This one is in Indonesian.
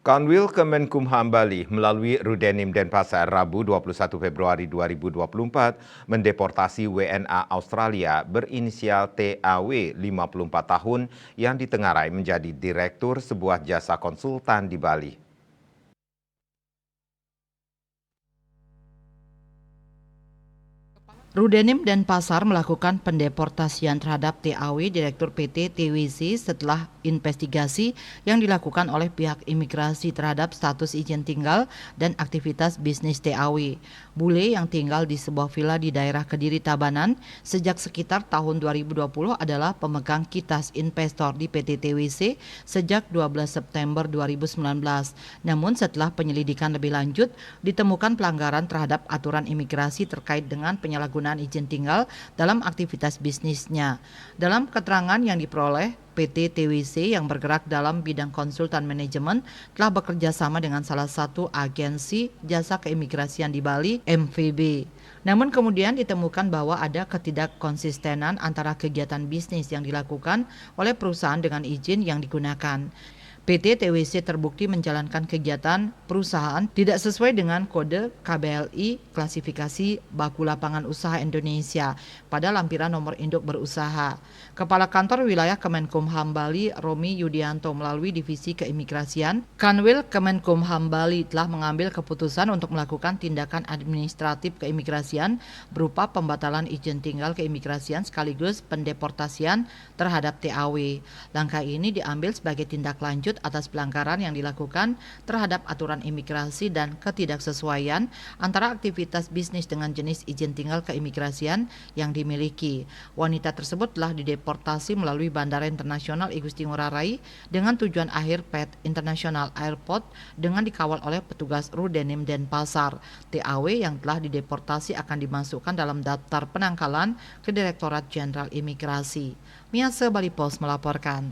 Kanwil Kemenkumham Bali melalui Rudenim Denpasar Rabu 21 Februari 2024 mendeportasi WNA Australia berinisial TAW 54 tahun yang ditengarai menjadi direktur sebuah jasa konsultan di Bali. Rudenim Denpasar melakukan pendeportasian terhadap TAW Direktur PT TWC setelah investigasi yang dilakukan oleh pihak imigrasi terhadap status izin tinggal dan aktivitas bisnis TAW. Bule yang tinggal di sebuah villa di daerah Kediri Tabanan sejak sekitar tahun 2020 adalah pemegang kitas investor di PT TWC sejak 12 September 2019. Namun setelah penyelidikan lebih lanjut, ditemukan pelanggaran terhadap aturan imigrasi terkait dengan penyalahgunaan izin tinggal dalam aktivitas bisnisnya. Dalam keterangan yang diperoleh, PT TWC yang bergerak dalam bidang konsultan manajemen telah bekerja sama dengan salah satu agensi jasa keimigrasian di Bali, MVB. Namun kemudian ditemukan bahwa ada ketidakkonsistenan antara kegiatan bisnis yang dilakukan oleh perusahaan dengan izin yang digunakan. PT TWC terbukti menjalankan kegiatan perusahaan tidak sesuai dengan kode KBLI klasifikasi Baku Lapangan Usaha Indonesia pada lampiran nomor induk berusaha. Kepala Kantor Wilayah Kemenkumham Bali, Romi Yudianto, melalui Divisi Keimigrasian, Kanwil Kemenkumham Bali telah mengambil keputusan untuk melakukan tindakan administratif keimigrasian berupa pembatalan izin tinggal keimigrasian sekaligus pendeportasian terhadap TAW. Langkah ini diambil sebagai tindak lanjut atas pelanggaran yang dilakukan terhadap aturan imigrasi dan ketidaksesuaian antara aktivitas bisnis dengan jenis izin tinggal keimigrasian yang dimiliki. Wanita tersebut telah dideportasi melalui Bandara Internasional I Gusti Ngurah Rai dengan tujuan akhir Pet International Airport dengan dikawal oleh petugas Rudenim Denpasar. TAW yang telah dideportasi akan dimasukkan dalam daftar penangkalan ke Direktorat Jenderal Imigrasi. Miase Bali Post melaporkan.